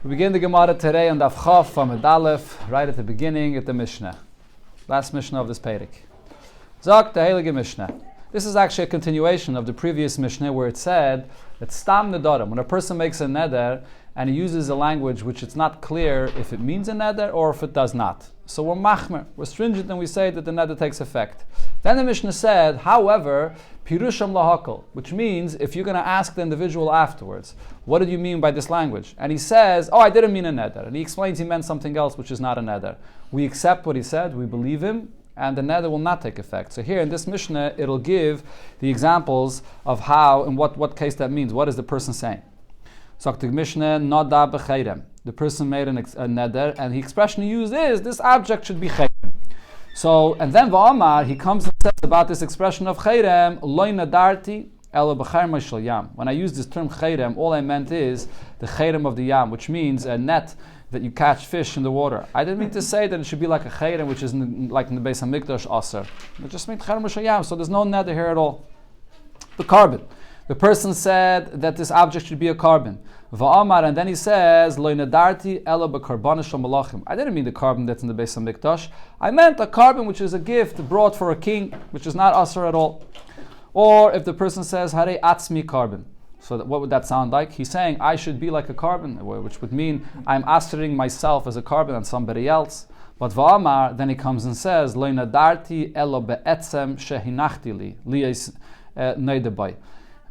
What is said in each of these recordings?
We begin the Gemara today on Daf Chaf from Aleph, right at the beginning at the Mishnah. Last Mishnah of this Perek. Zok the Heilige Mishnah. This is actually a continuation of the previous Mishnah where it said that Stam Nedarim, when a person makes a neder and he uses a language which it's not clear if it means a neder or if it does not. So we're machmer, we're stringent, and we say that the neder takes effect. Then the Mishnah said, however, Pirusham lahakol, which means if you're going to ask the individual afterwards, what did you mean by this language? And he says, I didn't mean a neder. And he explains he meant something else which is not a neder. We accept what he said, we believe him, and the neder will not take effect. So here in this Mishnah, it'll give the examples of how, in what case that means. What is the person saying? So the Mishnah, Nada b'cheirem. The person made a neder, and the expression he used is, this object should be cheirem. So, and then V'amar, he comes and says about this expression of cheirem, loy nadarti ela b'cheirem shel yam. When I use this term cheirem, all I meant is the cheirem of the yam, which means a net that you catch fish in the water. I didn't mean to say that it should be like a cheirem, which is like in the Beis HaMikdash aser. It just means cheirem shel yam, so there's no neder here at all. The carbon. The person said that this object should be a carbon. Va'amar, and then he says, Lo nadarti ela b'karbana shel malachim. I didn't mean the carbon that's in the Beis HaMikdash. I meant a carbon which is a gift brought for a king, which is not asur at all. Or if the person says, Hare atzmi carbon. So what would that sound like? He's saying, I should be like a carbon, which would mean I'm asuring myself as a carbon on somebody else. But Va'amar, then he comes and says, Lo nadarti ela be'etzem shehinachti li neidabai.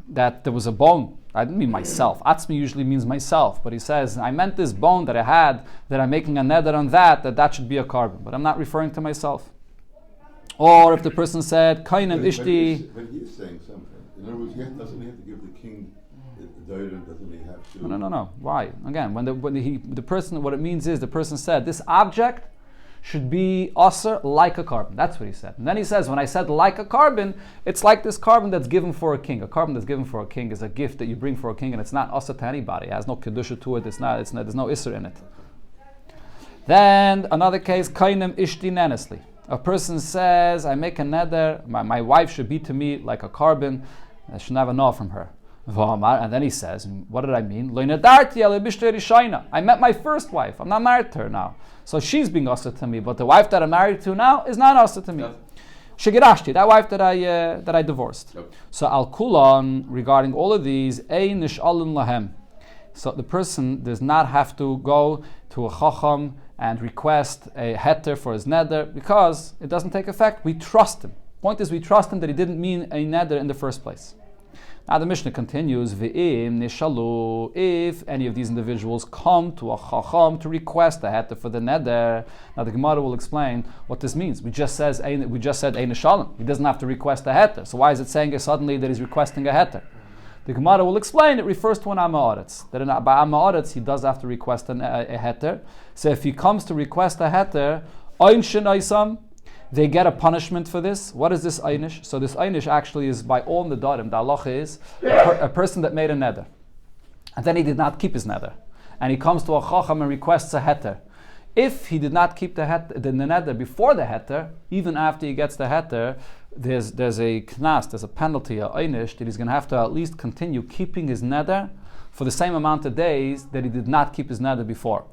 That there was a bone. I didn't mean myself. Atzmi usually means myself. But he says, I meant this bone that I had, that I'm making a neder on that should be a carbon. But I'm not referring to myself. Or if the person said, Kainem ishti. But he is saying something. In other words, doesn't he have to give the king the doirim? Doesn't he have to? No. Why? Again, when the person, what it means is the person said, this object should be asur like a carbon. That's what he said. And then he says, when I said like a carbon, it's like this carbon that's given for a king. A carbon that's given for a king is a gift that you bring for a king, and it's not asur to anybody. It has no kedusha to it. There's no isur in it. Then another case, kainem ishti nenesli. A person says, I make a neder, my wife should be to me like a carbon. I should have a no from her. And then he says, what did I mean? I met my first wife. I'm not married to her now. So she's being asur to me, but the wife that I'm married to now is not asur to me. Shigirashti, that wife that I divorced. Yep. So al kulon, regarding all of these, ein nish'alun lahem. So the person does not have to go to a chacham and request a heter for his neder because it doesn't take effect. We trust him. Point is, we trust him that he didn't mean a neder in the first place. Now the Mishnah continues, V'im nishalu, if any of these individuals come to a chacham to request a heter for the neder. Now the Gemara will explain what this means. We just said ein nishalim. He doesn't have to request a heter. So why is it saying suddenly that he's requesting a heter? The Gemara will explain it refers to an amaretz. That by amaretz he does have to request a heter. So if he comes to request a heter, ein shenaisam, they get a punishment for this. What is this einish? So this einish actually is by all Nedarim. The halacha is a person that made a neder, and then he did not keep his neder, and he comes to a chacham and requests a heter. If he did not keep the neder before the heter, even after he gets the heter, there's a knas, there's a penalty, a einish, that he's going to have to at least continue keeping his neder for the same amount of days that he did not keep his neder before,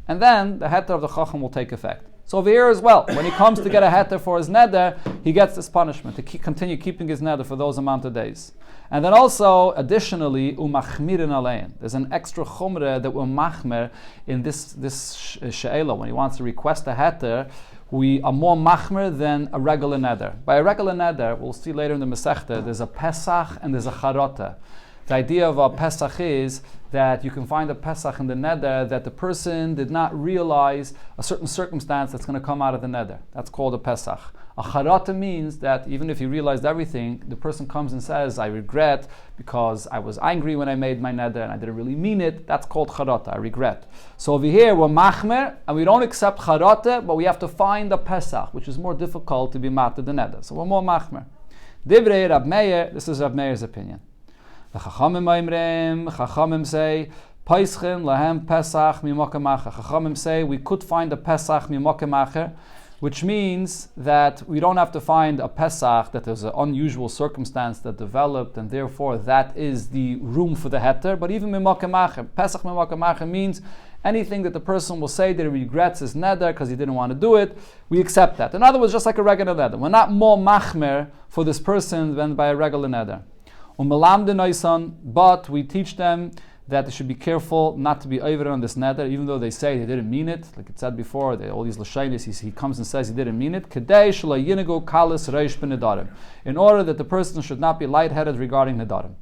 and then the heter of the chacham will take effect. So over here as well, when he comes to get a heter for his neder, he gets this punishment to continue keeping his neder for those amount of days. And then also, additionally, umachmirin alein. There's an extra chumrah that we're machmer in this she'ela. When he wants to request a heter, we are more machmer than a regular neder. By a regular neder, we'll see later in the Masechta, there's a Pesach and there's a Charota. The idea of a Pesach is that you can find a Pesach in the neder that the person did not realize a certain circumstance that's going to come out of the neder. That's called a Pesach. A Charata means that even if he realized everything, the person comes and says, I regret because I was angry when I made my neder and I didn't really mean it. That's called Charata, I regret. So over here we're machmer and we don't accept Charata, but we have to find a Pesach, which is more difficult to be matter than neder. So we're more machmer. Divrei Rab Meir, this is Rab Meir's opinion. The Chachamim say, Paischin lahem Pesach mimokemacher. Chachamim say we could find a Pesach mimokemacher which means that we don't have to find a Pesach that there's an unusual circumstance that developed, and therefore that is the room for the heter. But even Mimakam Acher, Pesach Mimakam Acher means anything that the person will say that he regrets his neder because he didn't want to do it, we accept that. In other words, just like a regular neder. We're not more machmer for this person than by a regular neder. But we teach them that they should be careful not to be over on this neder, even though they say they didn't mean it. Like it said before, all these l'shaynis, he comes and says he didn't mean it. In order that the person should not be lightheaded regarding nedarim.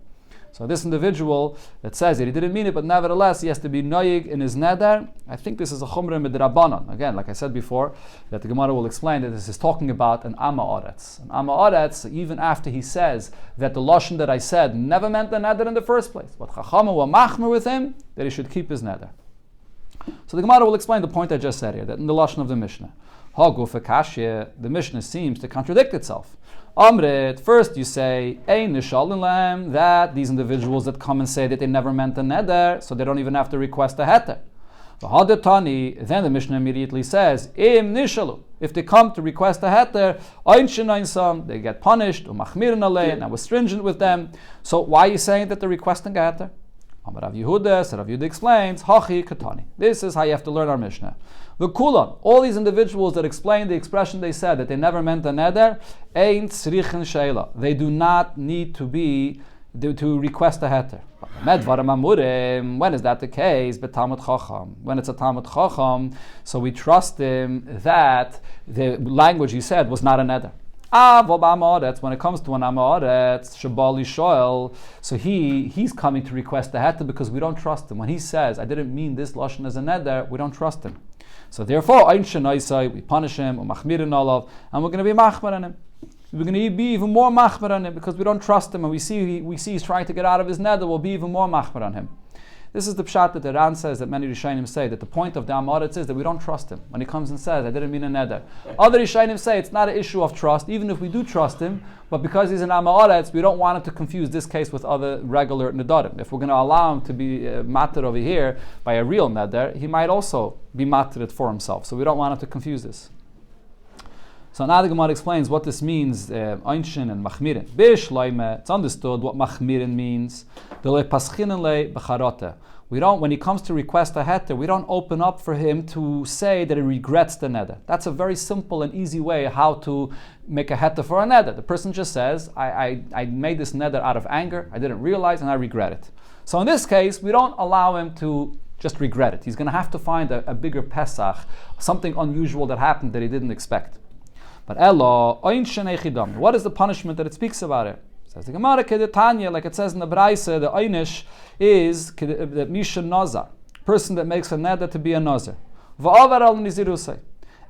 So this individual that says that he didn't mean it, but nevertheless he has to be noyig in his neder, I think this is a chumrah midrabanan. Again, like I said before, that the Gemara will explain that this is talking about an amma oretz. An amma oretz, even after he says that the lashon that I said never meant the neder in the first place, but chachamim were machmer with him, that he should keep his neder. So the Gemara will explain the point I just said here, that in the lashon of the Mishnah, haguf kashya, the Mishnah seems to contradict itself. Amrit, first you say, that these individuals that come and say that they never meant a neder, so they don't even have to request a heter. Then the Mishnah immediately says, Im nishalu, if they come to request a heter, they get punished, and we're stringent with them. So why are you saying that they're requesting a heter? Rav Yehuda explains, Hachi Katani. This is how you have to learn our Mishnah. The Kulan, all these individuals that explain the expression they said that they never meant a neder, ain't tzrichen sheila. They do not need to request a heter. When is that the case? When it's a Talmud Chacham, so we trust him that the language he said was not a neder. When it comes to an Amoretz, Shabali Shoel, so he's coming to request the heter because we don't trust him. When he says, I didn't mean this lashon as a neder, we don't trust him. So therefore, we punish him, and we're going to be machmer on him. We're going to be even more machmer on him because we don't trust him, and we see he's trying to get out of his neder, we'll be even more machmer on him. This is the pshat that the Ran says, that many Rishonim say, that the point of the Amoretz is that we don't trust him. When he comes and says, I didn't mean a neder. Other Rishonim say it's not an issue of trust, even if we do trust him, but because he's an Amoretz, we don't want him to confuse this case with other regular nedarim. If we're going to allow him to be matter over here by a real neder, he might also be mattered for himself. So we don't want him to confuse this. So now the Gemara explains what this means, Einshin and Machmirin. Bishleime, it's understood what Machmirin means. We don't, when he comes to request a heter, we don't open up for him to say that he regrets the neder. That's a very simple and easy way how to make a heter for a neder. The person just says, I made this neder out of anger, I didn't realize, and I regret it. So in this case, we don't allow him to just regret it. He's going to have to find a bigger Pesach, something unusual that happened that he didn't expect. But what is the punishment that it speaks about it? Says the Gemara Kedetanya, like it says in the Braise, the Einish is the Misha Nazar, person that makes a neder to be a Nazar.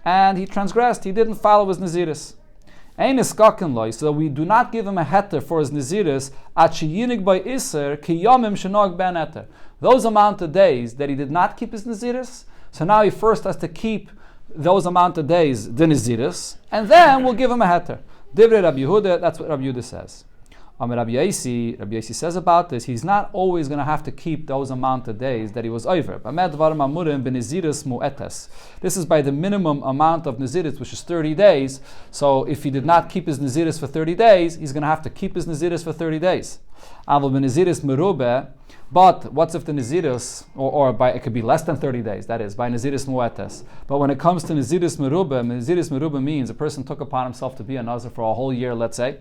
And he transgressed, he didn't follow his Naziris. So we do not give him a heter for his Naziris those amount of days that he did not keep his Naziris, so now he first has to keep those amount of days, the Naziris, and then we'll give him a heter. Divrei Rabbi Yehuda, that's what Rabbi Yehuda says. Rabbi Yosi says about this, he's not always going to have to keep those amount of days that he was over. This is by the minimum amount of Naziris, which is 30 days. So if he did not keep his Naziris for 30 days, he's going to have to keep his Naziris for 30 days. But what's if the Naziris, it could be less than 30 days, that is, by Naziris Mu'etes. But when it comes to Naziris Merubah means a person took upon himself to be a Nazir for a whole year, let's say,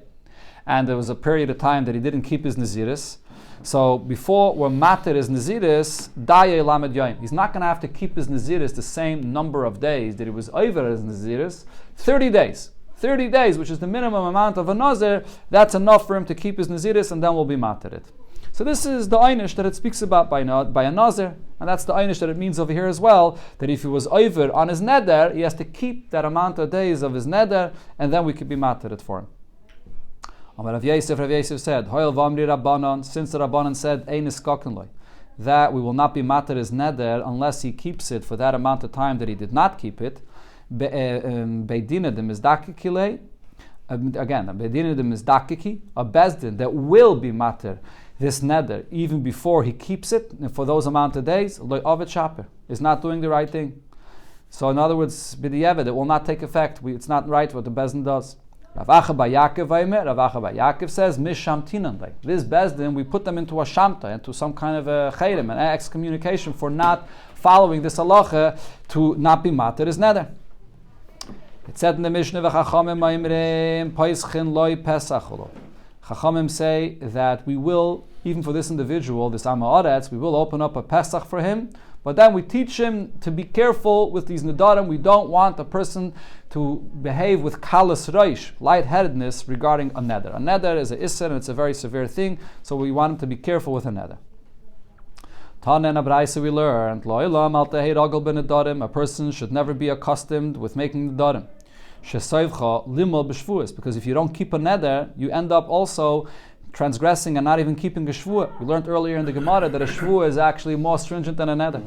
and there was a period of time that he didn't keep his Naziris. So before we're matir his Naziris, Daye Lamed Yoim. He's not going to have to keep his Naziris the same number of days that he was over his Naziris. 30 days. 30 days, which is the minimum amount of a Nazir, that's enough for him to keep his Naziris, and then we'll be matir it. So this is the einish that it speaks about by a Nazir, and that's the einish that it means over here as well, that if he was over on his neder, he has to keep that amount of days of his neder, and then we could be matir it for him. Rav Yosef said, Hoyel v'amri Rabbanon, since the Rabbanon said, Ein iskaken, that we will not be matir his neder unless he keeps it for that amount of time that he did not keep it. Again, a bezdin that will be matir this neder even before he keeps it, and for those amount of days, is not doing the right thing. So in other words, b'di'evet, it will not take effect. It's not right what the Bezdin does. Rav Acha bar Yaakov says, Misham Tinanle. This Bezdin, we put them into a shamta, into some kind of a chayrim, an excommunication for not following this halacha to not be mater is neder. It said in the Mishnah, V'chachamim ma'imreim poischin loy pesacholo. Chachamim say that we will, even for this individual, this Amaretz, we will open up a Pesach for him, but then we teach him to be careful with these Nedarim. We don't want a person to behave with kalas reish, lightheadedness regarding a neder. A neder is a isser and it's a very severe thing, so we want him to be careful with a neder. Tana and Abraisa we learned, a person should never be accustomed with making Nedarim. Because if you don't keep a neder, you end up also transgressing and not even keeping a shvuah. We learned earlier in the Gemara that a shvuah is actually more stringent than a neder.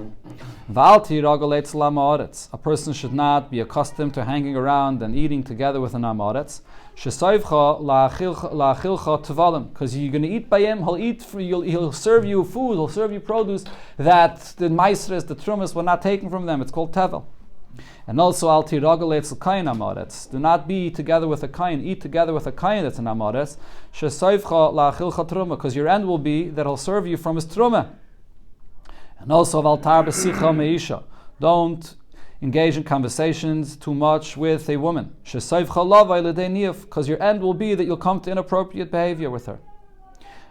A person should not be accustomed to hanging around and eating together with an amaretz. Because you're going to eat by him, he'll serve you food, he'll serve you produce that the maisres, the trumas were not taken from them. It's called tevel. And also, al tiragaletz l'kayin amaretz. Do not be together with a kain. Eat together with a kain that's an amaretz. Shesoivcha la'achilcha truma, because your end will be that he'll serve you from his truma. And also, al tar b'sicha meisha. Don't engage in conversations too much with a woman. Shesoivcha lavai l'dei niyuf, because your end will be that you'll come to inappropriate behavior with her.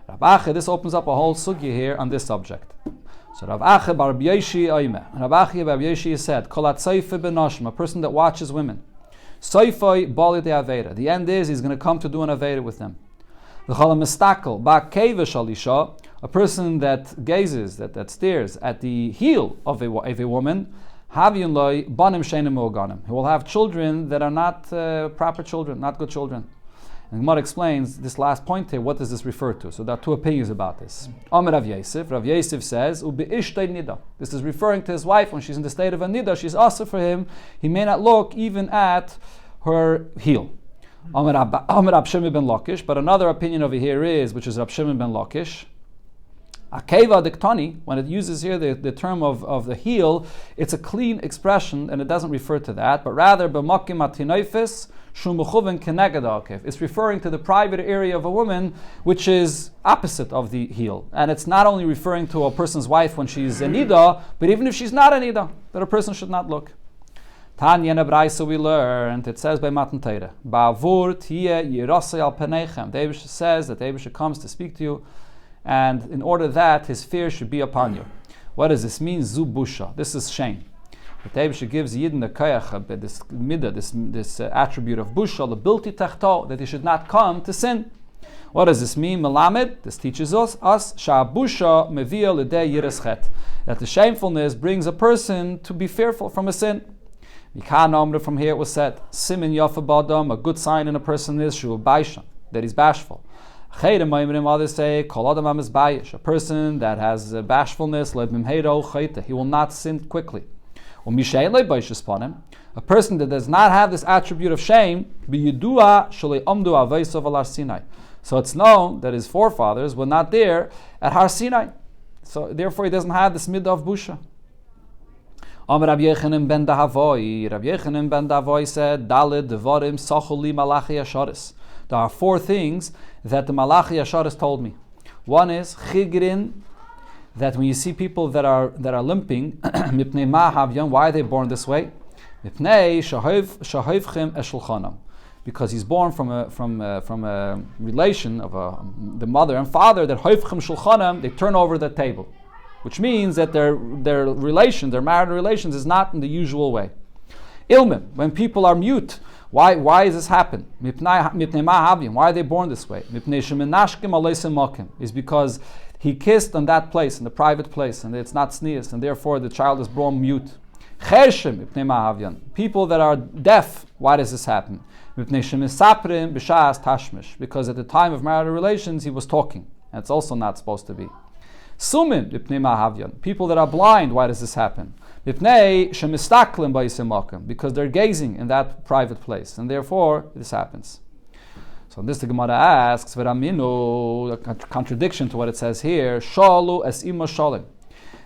Rav Acha, this opens up a whole sugya here on this subject. So Rav Acha bar Rav Yeshi said, Kolat Seife benoshim, a person that watches women. Seifoi bali de aveda. The end is he's going to come to do an aveda with them. The Cholam Mistakel ba keva shalisha, a person that gazes, that stares at the heel of a woman. Haviyun loy banim shenim moganim. He will have children that are not proper children, not good children. And Gemara explains this last point here, what does this refer to? So there are two opinions about this. Amar Rav Yosef. Rav Yosef says, Ubi ishtay nida. This is referring to his wife when she's in the state of a nida. She's also for him. He may not look even at her heel. Amar Rab Shimon ben Lakish. But another opinion over here is, which is Rab Shimon ben Lakish, Akeva diktani, when it uses here the term of the heel, it's a clean expression and it doesn't refer to that, but rather b'makim atinoifis shumuchuven kenegadakev. It's referring to the private area of a woman, which is opposite of the heel. And it's not only referring to a person's wife when she's a nida, but even if she's not a nida, that a person should not look. Tanya and Abraisa we learned, it says by Matan Torah, Ba'avur tiye yirasei al penechem. The Eibush says that the Eibush comes to speak to you, and in order that his fear should be upon you. What does this mean? Zubusha. This is shame. The Eibush gives Yidden the kayach, this midah, this attribute of busha, the bilti tachto, that he should not come to sin. What does this mean? Melamed, this teaches us sha'abusha mevia l'dei yireschet, that the shamefulness brings a person to be fearful from a sin. From here it was said, simin yafa badam, a good sign in a person is shu baisha, that he's bashful. Others say, a person that has bashfulness, he will not sin quickly. A person that does not have this attribute of shame, so it's known that his forefathers were not there at Har Sinai. So therefore he doesn't have this midah of busha. Rabbi Yechanan ben Davoi said, Daled devarim sacholi malachi asharis. There are four things that the Malachi Yasharis told me. One is chigrin, that when you see people that are limping, mipnei ma havyan, why are they born this way? Mipnei shahovchem eshulchanam, because he's born from a relation of the mother and father that hovchem shulchanam, they turn over the table, which means that their relation, their marital relations, is not in the usual way. Ilmim, when people are mute. Why does this happen? Why are they born this way? Is because he kissed on that place, in the private place, and it's not sneezed, and therefore the child is born mute. People that are deaf, why does this happen? Because at the time of marital relations he was talking, and it's also not supposed to be. People that are blind, why does this happen? Because they're gazing in that private place, and therefore this happens. So this the Gemara asks, a contradiction to what it says here. Shalu es ima shalim.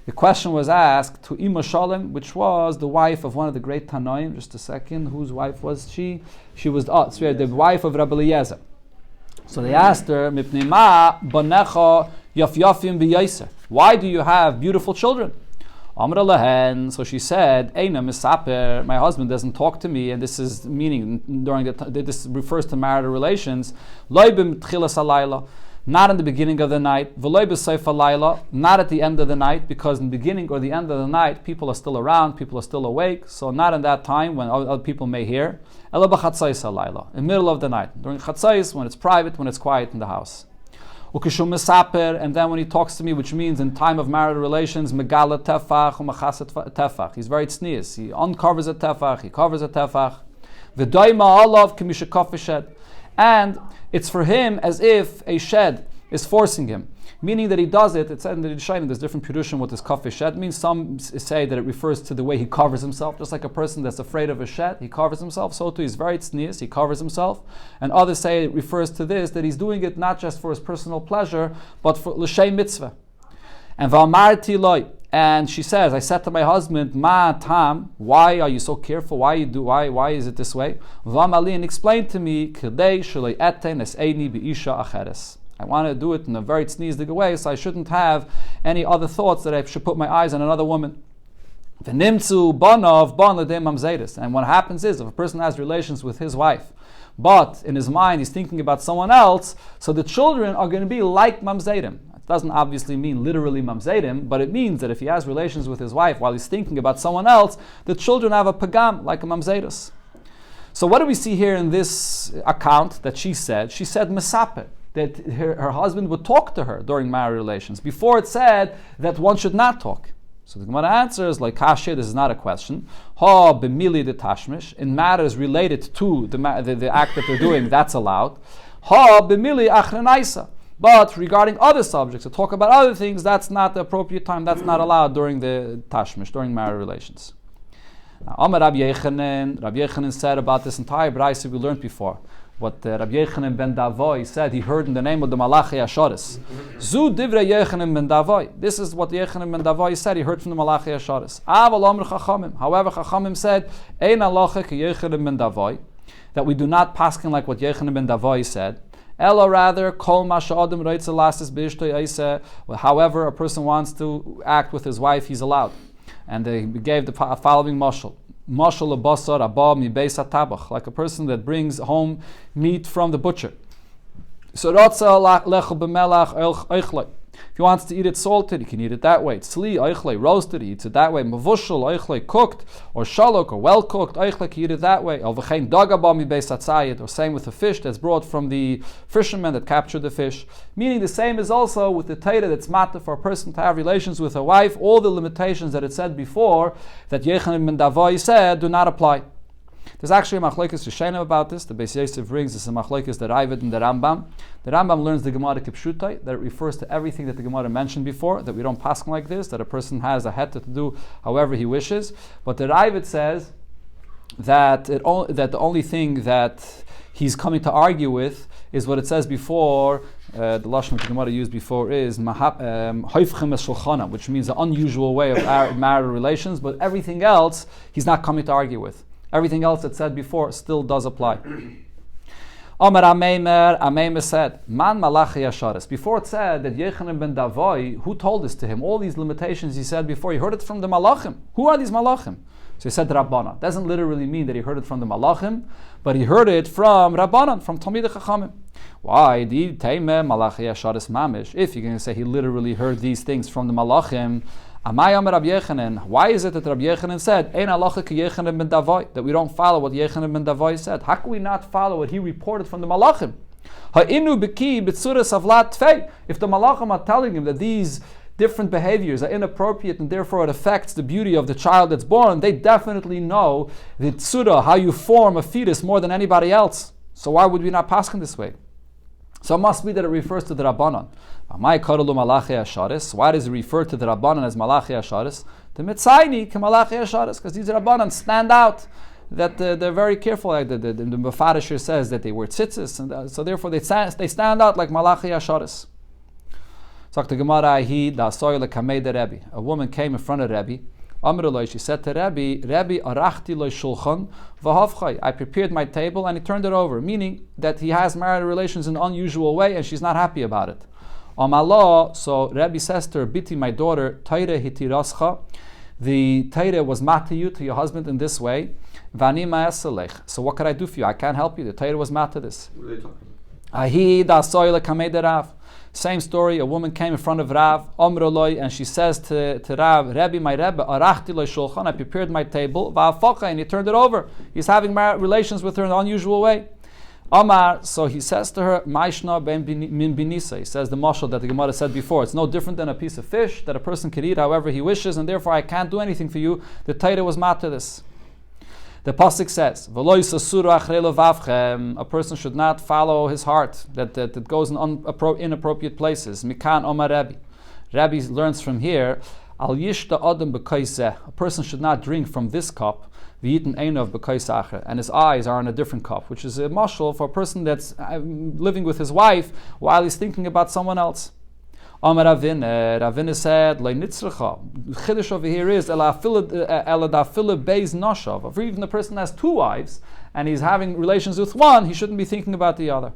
The question was asked to Ima Shalem, which was the wife of one of the great Tanoim. Just a second, whose wife was she? She was the wife of Rabbi Eliezer. So they asked her, Mipnei ma banecha yafyafim v'yaiser. Why do you have beautiful children? Amra lahen. So she said, Eina misaper. My husband doesn't talk to me, and this is meaning this refers to marital relations. Lo b'tchilas halayla. Not in the beginning of the night, v'loy b'seif halayla, not at the end of the night, because in the beginning or the end of the night, people are still around, people are still awake, so not in that time when other people may hear. Ela b'chatzais halayla, in the middle of the night, during chatzais, when it's private, when it's quiet in the house. Ukishum mesaper, and then when he talks to me, which means in time of marital relations, megala tefach, umachasat tefach. He's very tznius. He uncovers a tefach, he covers a tefach. V'doima alav k'mishakaf v'shed. And it's for him as if a shed is forcing him. Meaning that he does it, it's said in the Rishonim, there's different Pirushim what this kaf shed means. Some say that it refers to the way he covers himself, just like a person that's afraid of a shed, he covers himself, so too he's very tznius, he covers himself. And others say it refers to this, that he's doing it not just for his personal pleasure, but for l'shem mitzvah. And v'amarti loy, and she says, I said to my husband, Ma tam, why are you so careful? Why is it this way? V'amali, and explained to me, K'dei shaloi eten es eini b'isha acheres. I want to do it in a very tznius way, so I shouldn't have any other thoughts that I should put my eyes on another woman. V'nimtzu banov ban l'dei mamzeres. And what happens is, if a person has relations with his wife, but in his mind he's thinking about someone else, so the children are going to be like mamzerim. Doesn't obviously mean literally mamzedim, but it means that if he has relations with his wife while he's thinking about someone else, the children have a pagam, like a mamzedus. So what do we see here in this account that she said? She said mesaper, that her husband would talk to her during marriage relations. Before it said that one should not talk. So the Gemara answers, like kasher, this is not a question. Ha b'mili de tashmish, in matters related to the act that they're doing, that's allowed. Ha b'mili achrenaisa. But regarding other subjects, to talk about other things, that's not the appropriate time. That's not allowed during the tashmish, during marriage relations. Now, Amar Rabbi Yechanan said about this entire brayse we learned before. What Rabbi Yechanan ben Davoi said, he heard in the name of the Malachi Asharis. Zu divrei Yechanan ben Davoi. This is what Yechanan ben Davoi said. He heard from the Malachi Asharis. Aval Amr Chachamim. However, Chachamim said, Ein halacha ki Yechanan ben Davoi, that we do not paskin like what Yechanan ben Davoi said. Ella rather, kol masha adam reitza lastis b'ishtoi eiseh. However, a person wants to act with his wife, he's allowed. And they gave the following mashal. Mashal abasar abba mi beis hatabach, like a person that brings home meat from the butcher. So rotza lechel b'melach eichloi. If he wants to eat it salted, he can eat it that way. Tzli eichloi, roasted, he eats it that way. Mavushal eichloi, cooked, or shalok, or well cooked, eichloi, he eat it that way. Or v'chein dagabah mi beis hatzayid, or same with the fish that's brought from the fisherman that captured the fish. Meaning the same is also with the taita that's matter for a person to have relations with a wife. All the limitations that it said before, that Yechanan ben Davoi said, do not apply. There's actually a machlokes Rishonim about this. The Beis Yosef brings this a machlokes the Ravid and the Rambam. The Rambam learns the Gemara Kipshutai, that it refers to everything that the Gemara mentioned before, that we don't pass like this, that a person has a heta to do however he wishes. But the Ravid says that the only thing that he's coming to argue with is what it says before. The lashon that the Gemara used before is hoifchem es shulchana, which means an unusual way of marital relations. But everything else he's not coming to argue with. Everything else that said before still does apply. Omer Ameimer said, Man Malachi Asharis. Before it said that Yechanan ben Davoi, who told this to him? All these limitations he said before, he heard it from the Malachim. Who are these Malachim? So he said Rabbanan. Doesn't literally mean that he heard it from the Malachim, but he heard it from Rabbanan, from Talmidei Chachamim. Why? Di Teime Malachi Asharis Mamish. If you're going to say he literally heard these things from the Malachim, why is it that Rabbi Yechanan said, Ein halacha ki Yechanan ben Davoi, that we don't follow what Yechanan ben Davoi said? How can we not follow what he reported from the Malachim? Ha'inu b'ki b'tzuras avlat tfei. If the Malachim are telling him that these different behaviors are inappropriate and therefore it affects the beauty of the child that's born, they definitely know the tzura, how you form a fetus, more than anybody else. So why would we not pass him this way? So it must be that it refers to the Rabbanan. Why does it refer to the Rabbanan as Malachi Asharis? The Mitzayni ke Malachi Asharis, because these Rabbanan stand out, that they're very careful. Like the Mefarisher says that they wear tzitzis, and so therefore they stand out like Malachi Asharis. So the Gemara, a woman came in front of Rebbe. She said to Rebbe, arachti lo shulchan v'havchai. I prepared my table and he turned it over, meaning that he has marital relations in an unusual way and she's not happy about it. Amalah, so Rebbe says to her, Biti, my daughter, Taira hitirascha, the Taira was mat to you, to your husband in this way. Vani ma'asalech. So what could I do for you? I can't help you. The Taira was mat to this. What are they talking about? Ahi da soyle kamei Rav. Same story, a woman came in front of Rav, Omroloi, and she says to Rav, Rebbe, my Rebbe, arachti lo shulchan, I prepared my table, va'afocha, and he turned it over. He's having relations with her in an unusual way. Omar, so he says to her, Maishna ben min binisa. He says the mashal that the Gemara said before. It's no different than a piece of fish that a person can eat however he wishes, and therefore I can't do anything for you. The Torah was mat to this. The pasuk says, a person should not follow his heart, that goes in inappropriate places. Mikan Omar Rabbi. Rabbi learns from here, Al yishta adam b'kaiseh. A person should not drink from this cup, v'yitin einov b'kaisacher, and his eyes are in a different cup, which is a mashal for a person that's living with his wife while he's thinking about someone else. Amar Ravina said, "Lei nitzracha." Chiddush over here is eladafila beis nashav. If even the person has two wives and he's having relations with one, he shouldn't be thinking about the other.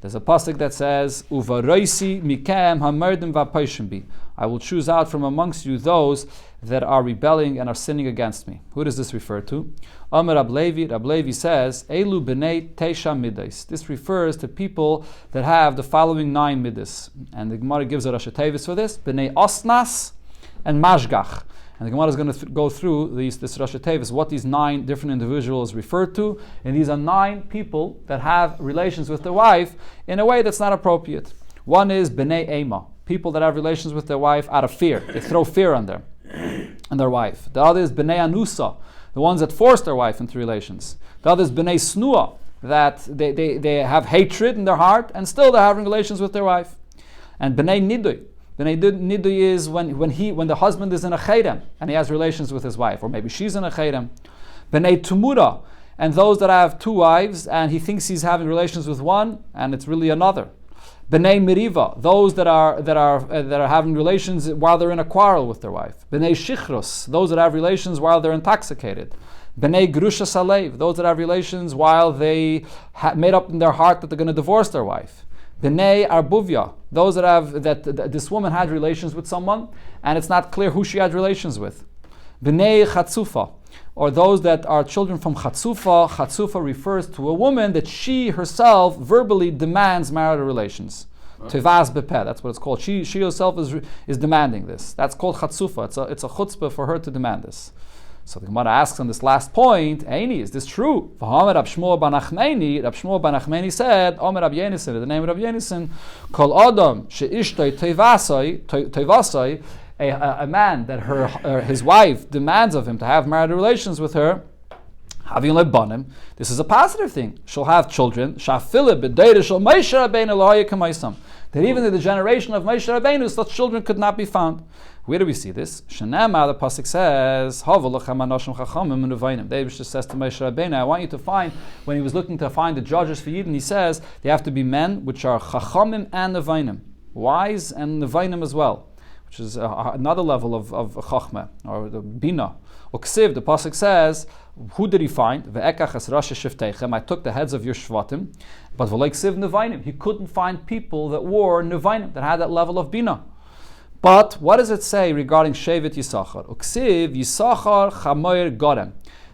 There's a pasuk that says, "Uvaroisi mikem hamerdim v'apoishim bi." I will choose out from amongst you those that are rebelling and are sinning against me. Who does this refer to? Amar Rab Levi says, "Elu b'nei teisha midas." This refers to people that have the following 9 midas, and the Gemara gives a Rashi Tevis for this: b'nei osnas and mashgach. And the Gemara is going to go through this Rashi Tevis, what these 9 different individuals refer to, and these are 9 people that have relations with their wife in a way that's not appropriate. One is b'nei ema, people that have relations with their wife out of fear. They throw fear on them and their wife. The other is b'nei anusa, the ones that force their wife into relations. The other is b'nei snua, that they have hatred in their heart and still they're having relations with their wife. And b'nei nidui. B'nei nidui is when the husband is in a cherem and he has relations with his wife, or maybe she's in a cherem. B'nei tumura, and those that have 2 wives and he thinks he's having relations with one and it's really another. B'nei meriva, those that are having relations while they're in a quarrel with their wife. B'nei shichrus, those that have relations while they're intoxicated. B'nei grusha salev, those that have relations while they made up in their heart that they're going to divorce their wife. B'nei arbuvia, those that have that this woman had relations with someone and it's not clear who she had relations with. B'nei chatzufa, or those that are children from chatzufa. Chatzufa refers to a woman that she herself verbally demands marital relations. Tevaz bepeh, that's what it's called. She herself is demanding this. That's called chatzufa. It's a chutzpah for her to demand this. So the Gemara asks on this last point, Eini, is this true? Rab Shmuel bar Nachmani said, Omer Rab Yenison, the name of Rab Yenison, Kol Adam she'ishtoi tevasai, a man that his wife demands of him to have marital relations with her, having lebanim, this is a positive thing. She'll have children. That even in the generation of Moshe Rabbeinu, such children could not be found. Where do we see this? Shanama, the pasuk says, David says to Moshe Rabbeinu, I want you to find, when he was looking to find the judges for Yidden, he says, they have to be men which are chachamim and nevainim, wise and nevainim as well, which is another level of chachma, or the bina. Uksiv, the pasuk says, who did he find? I took the heads of your shvatim, but nevainim. He couldn't find people that were nevainim, that had that level of bina. But what does it say regarding Shevet Yisachar? Uksiv Yisachar Chamoir Gorem.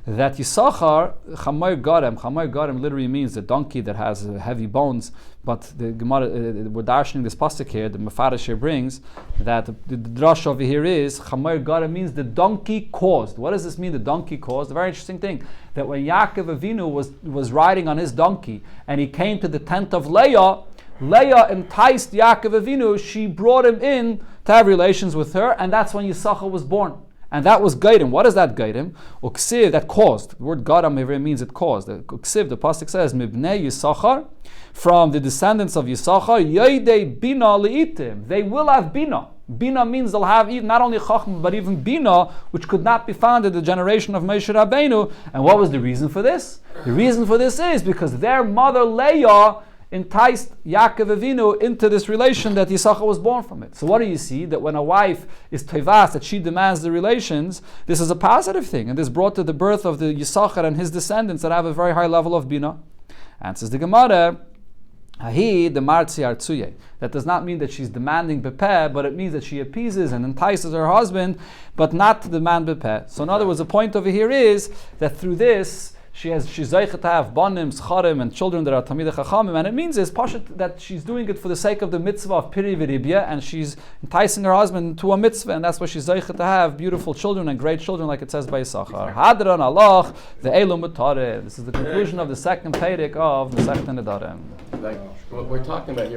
That Yisachar Chamoir Gorem literally means the donkey that has heavy bones. But the Gemara, we're darshaning this pasuk here, the Mefarish here brings, that the drash over here is, Chamoir Gorem means the donkey caused. What does this mean, the donkey caused? A very interesting thing, that when Yaakov Avinu was riding on his donkey, and he came to the tent of Leah enticed Yaakov Avinu, she brought him in to have relations with her, and that's when Yisachar was born. And that was Gaidim. What does that Gaidim? Uksiv, that caused. The word Gadam here means it caused. Uksiv, the pasuk says, Mibnei Yisachar, from the descendants of Yisachar, Yoidei Bina Leitim. They will have Bina. Bina means they'll have not only Chachma, but even Bina, which could not be found in the generation of Moshe Rabbeinu. And what was the reason for this? The reason for this is because their mother Leah enticed Yaakov Avinu into this relation that Yisachar was born from it. So what do you see? That when a wife is toivas, that she demands the relations, this is a positive thing, and this brought to the birth of the Yisachar and his descendants that have a very high level of bina. Answers the Gemara, Ahi the martzi artsuye. That does not mean that she's demanding bepeh, but it means that she appeases and entices her husband, but not to demand bepeh. So in other words, the point over here is that through this, she's zeichet to have banim, scharim, and children that are tamidei chachamim, and it means is pashat that she's doing it for the sake of the mitzvah of piri v'ribya, and she's enticing her husband to a mitzvah, and that's why she's zeichet to have beautiful children and great children, like it says by Yisachar. Hadran Allah the elum mutare. This is the conclusion of the second perek of the second Nedarim. Like what we're talking about here.